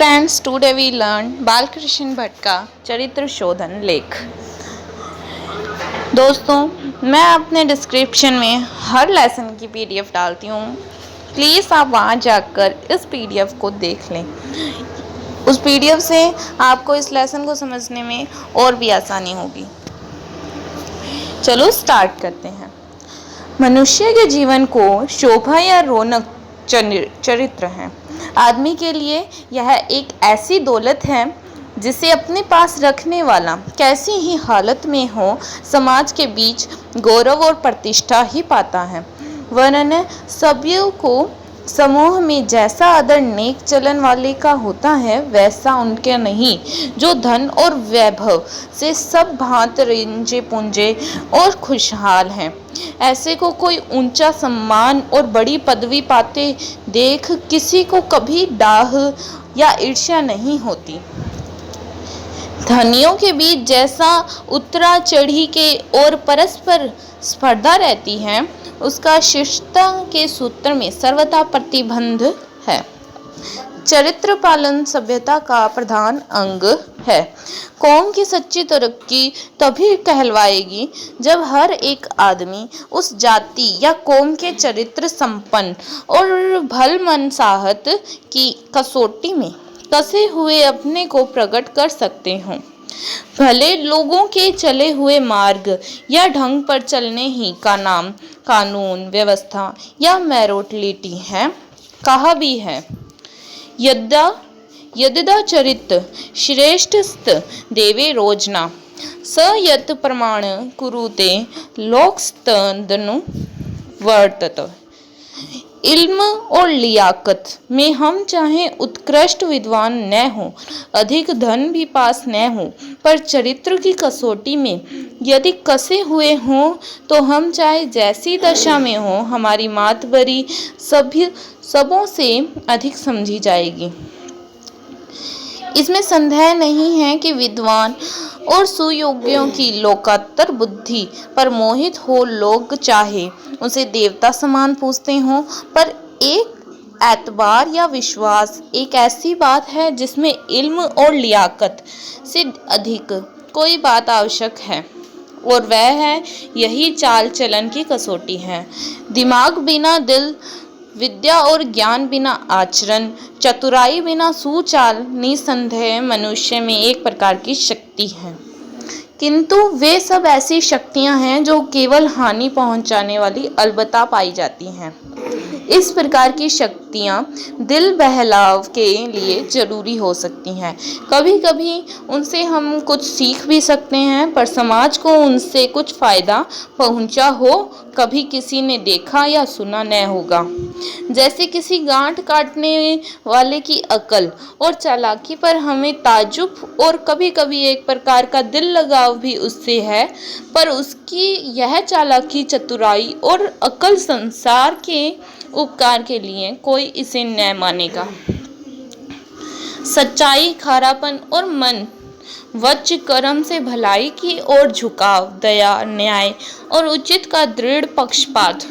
Friends, today we learn Balkrishna Bhatt का चरित्र शोधन लेख। दोस्तों, मैं अपने डिस्क्रिप्शन में हर लेसन की पीडीएफ डालती हूँ। प्लीज़ आप वहाँ जाकर इस पीडीएफ को देख लें। उस पीडीएफ से आपको इस लेसन को समझने में और भी आसानी होगी। चलो स्टार्ट करते हैं। मनुष्य के जीवन को शोभा या रौनक चरित्र है। आदमी के लिए यह एक ऐसी दौलत है जिसे अपने पास रखने वाला कैसी ही हालत में हो, समाज के बीच गौरव और प्रतिष्ठा ही पाता है। वरन सभी को समूह में जैसा आदर नेक चलन वाले का होता है, वैसा उनके नहीं, जो धन और वैभव से सब भांत रिंजे पुंजे और खुशहाल हैं। ऐसे को कोई ऊंचा सम्मान और बड़ी पदवी पाते देख किसी को कभी डाह या ईर्ष्या नहीं होती। धनियों के बीच जैसा उतरा चढ़ी के और परस्पर स्पर्धा रहती है, उसका शिष्टता के सूत्र में सर्वथा प्रतिबंध है। चरित्र पालन सभ्यता का प्रधान अंग है। कौम की सच्ची तरक्की तभी कहलवाएगी जब हर एक आदमी उस जाति या कौम के चरित्र संपन्न और भलमनसाहत की कसौटी में कसे हुए अपने को प्रकट कर सकते हों। भले लोगों के चले हुए मार्ग या ढंग पर चलने ही का नाम कानून, व्यवस्था या मैरोटलिटी है। कहा भी है, यद्यदा चरित श्रेष्ठस्त देवे रोजना स यत् प्रमाण कुरुते लोकस्तदनु वर्तत। इल्म और लियाकत में हम चाहे उत्कृष्ट विद्वान न हो, अधिक धन भी पास न हो, पर चरित्र की कसौटी में यदि कसे हुए हों तो हम चाहे जैसी दशा में हो, हमारी मातबरी सबों से अधिक समझी जाएगी। इसमें संदेह नहीं है कि विद्वान और सुयोग्यों की लोकोत्तर बुद्धि पर मोहित हो लोग चाहे उसे देवता समान पूजते हों, पर एक एतबार या विश्वास एक ऐसी बात है जिसमें इल्म और लियाकत से अधिक कोई बात आवश्यक है, और वह है यही चाल चलन की कसौटी है। दिमाग बिना दिल, विद्या और ज्ञान बिना आचरण, चतुराई बिना सुचाल निसंदेह मनुष्य में एक प्रकार की शक्ति है, किंतु वे सब ऐसी शक्तियां हैं जो केवल हानि पहुंचाने वाली अलबत्ता पाई जाती हैं। इस प्रकार की शक्तियां दिल बहलाव के लिए जरूरी हो सकती हैं। कभी कभी उनसे हम कुछ सीख भी सकते हैं, पर समाज को उनसे कुछ फायदा पहुंचा हो कभी किसी ने देखा या सुना न होगा। जैसे किसी गांठ काटने वाले की अकल और चालाकी पर हमें ताज्जुब और कभी कभी एक प्रकार का दिल लगाव भी उससे है, पर उसकी यह चालाकी, चतुराई और अकल संसार के उपकार के लिए कोई इसे न मानेगा। सच्चाई, खारापन और मन वच कर्म से भलाई की ओर झुकाव, दया, न्याय और उचित का दृढ़ पक्षपात,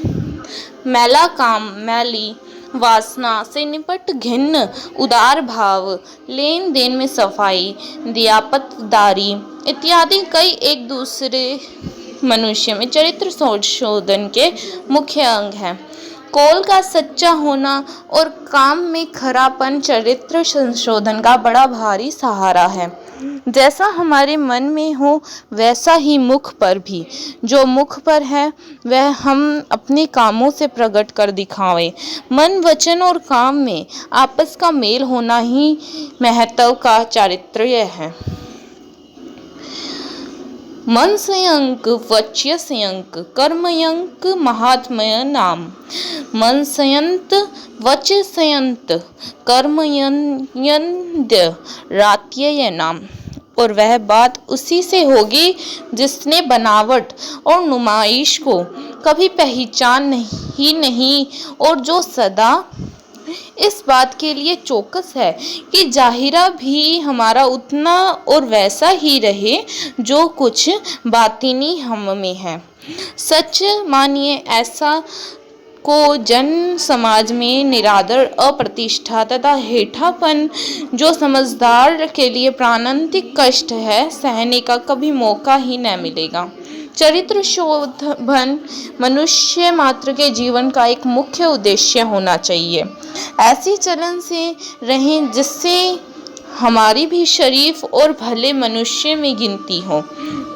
मैला काम, मैली वासना से निपट घिन्न उदार भाव, लेन देन में सफाई, दियापतदारी इत्यादि कई एक दूसरे मनुष्य में चरित्र शोधन के मुख्य अंग हैं। कौल का सच्चा होना और काम में खरापन चरित्र संशोधन का बड़ा भारी सहारा है। जैसा हमारे मन में हो वैसा ही मुख पर भी। जो मुख पर है वह हम अपने कामों से प्रकट कर दिखावें। मन, वचन और काम में आपस का मेल होना ही महत्व का चारित्र्य है। मन संयंक, वच्य संयंक, कर्मयंक महात्मय नाम। मन संयंत, वच्य संयंत, कर्मयन्य रात्यय नाम। और वह बात उसी से होगी जिसने बनावट और नुमाइश को कभी पहचान ही नहीं, और जो सदा इस बात के लिए चौकस है कि जाहिरा भी हमारा उतना और वैसा ही रहे जो कुछ बातिनी हम में है। सच मानिए, ऐसा को जन समाज में निरादर, अप्रतिष्ठा तथा हेठापन जो समझदार के लिए प्राणांतिक कष्ट है, सहने का कभी मौका ही न मिलेगा। चरित्र शोधन मनुष्य मात्र के जीवन का एक मुख्य उद्देश्य होना चाहिए। ऐसी चलन से रहें जिससे हमारी भी शरीफ और भले मनुष्य में गिनती हो।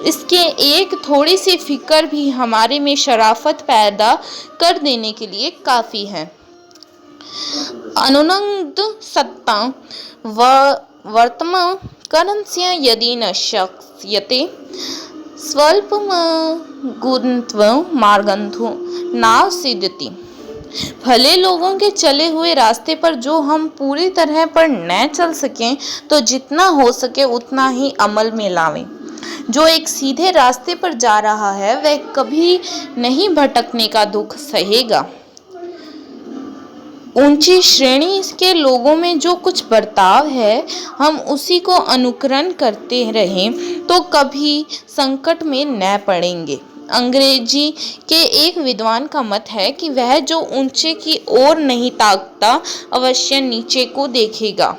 इसके एक थोड़ी सी फिक्र भी हमारे में शराफत पैदा कर देने के लिए काफ़ी है। अनुनंद सत्ता वर्तमान करन्स्य यदि न शक्यते स्वल्पम गुरुत्व मार्गंधो नाव सिद्धति। भले लोगों के चले हुए रास्ते पर जो हम पूरी तरह पर न चल सकें तो जितना हो सके उतना ही अमल में लावें। जो एक सीधे रास्ते पर जा रहा है वह कभी नहीं भटकने का दुख सहेगा। ऊंची श्रेणी के लोगों में जो कुछ बर्ताव है हम उसी को अनुकरण करते रहें तो कभी संकट में न पड़ेंगे। अंग्रेजी के एक विद्वान का मत है कि वह जो ऊंचे की ओर नहीं ताकता अवश्य नीचे को देखेगा।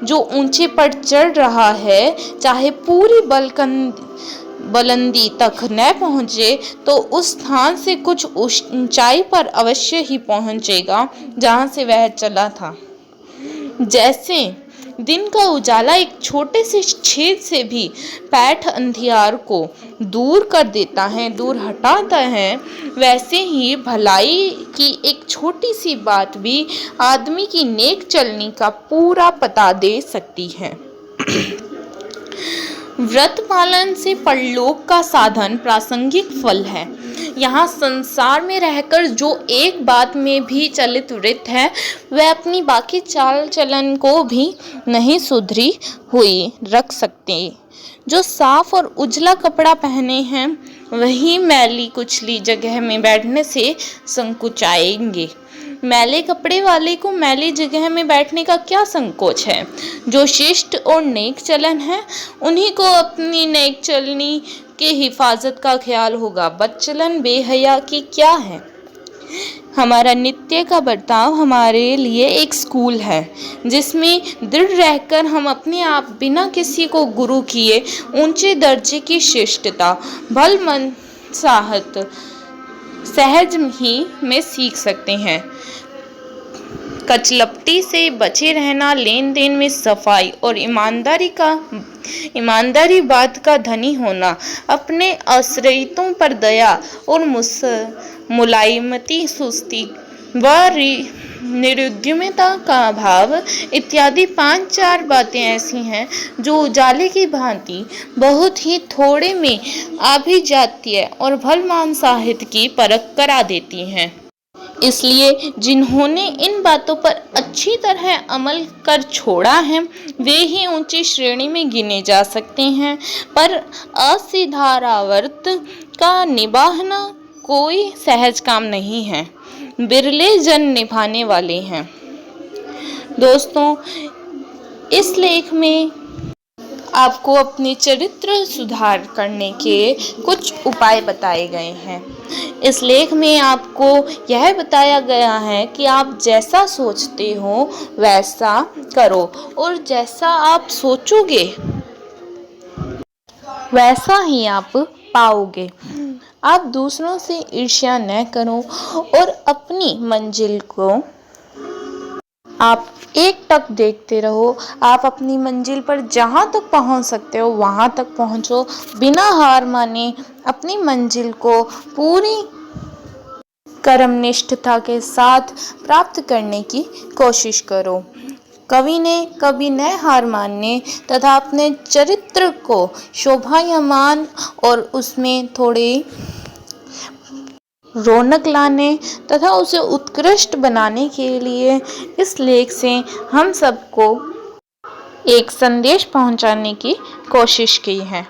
जो ऊंचे पर चढ़ रहा है चाहे पूरी बुलंदी तक न पहुँचे तो उस स्थान से कुछ ऊंचाई पर अवश्य ही पहुँचेगा जहाँ से वह चला था। जैसे दिन का उजाला एक छोटे से छेद से भी पैठ अंधियार को दूर कर देता है, दूर हटाता है, वैसे ही भलाई की एक छोटी सी बात भी आदमी की नेक चलनी का पूरा पता दे सकती है। व्रत पालन से परलोक का साधन प्रासंगिक फल है। यहाँ संसार में रहकर जो एक बात में भी चलित वृत्त है वह अपनी बाकी चाल चलन को भी नहीं सुधरी हुई रख सकते। जो साफ और उजला कपड़ा पहने हैं वही मैली कुचली जगह में बैठने से संकुचाएंगे। मैले कपड़े वाले को मैली जगह में बैठने का क्या संकोच है। जो शिष्ट और नेक चलन है उन्हीं को अपनी नेक चलनी के हिफाजत का ख्याल होगा। बदचलन बेहया की क्या है। हमारा नित्य का बर्ताव हमारे लिए एक स्कूल है जिसमें दृढ़ रहकर हम अपने आप बिना किसी को गुरु किए ऊंचे दर्जे की शिष्टता भल मन साहत सहज ही में सीख सकते हैं। कचलपटी से बचे रहना, लेन देन में सफाई और ईमानदारी बात का धनी होना, अपने आश्रितों पर दया और मुलायमती सुस्ती व निर्उद्यमता का भाव इत्यादि 5-4 बातें ऐसी हैं जो उजाले की भांति बहुत ही थोड़े में आभिजात्य और भलमान साहित्य की परख करा देती हैं। इसलिए जिन्होंने इन बातों पर अच्छी तरह अमल कर छोड़ा है वे ही ऊंची श्रेणी में गिने जा सकते हैं, पर असिधारावर्त का निभाना कोई सहज काम नहीं है। बिरले जन निभाने वाले हैं। दोस्तों, इस लेख में आपको अपने चरित्र सुधार करने के कुछ उपाय बताए गए हैं। इस लेख में आपको यह बताया गया है कि आप जैसा सोचते हो वैसा करो और जैसा आप सोचोगे वैसा ही आप पाओगे। आप दूसरों से ईर्ष्या न करो और अपनी मंजिल को आप एकटक देखते रहो। आप अपनी मंजिल पर जहाँ तक पहुँच सकते हो वहाँ तक पहुँचो। बिना हार माने अपनी मंजिल को पूरी कर्मनिष्ठता के साथ प्राप्त करने की कोशिश करो। कवि ने कभी न हार मानने तथा अपने चरित्र को शोभायमान और उसमें थोड़ी रौनक लाने तथा उसे उत्कृष्ट बनाने के लिए इस लेख से हम सबको एक संदेश पहुंचाने की कोशिश की है।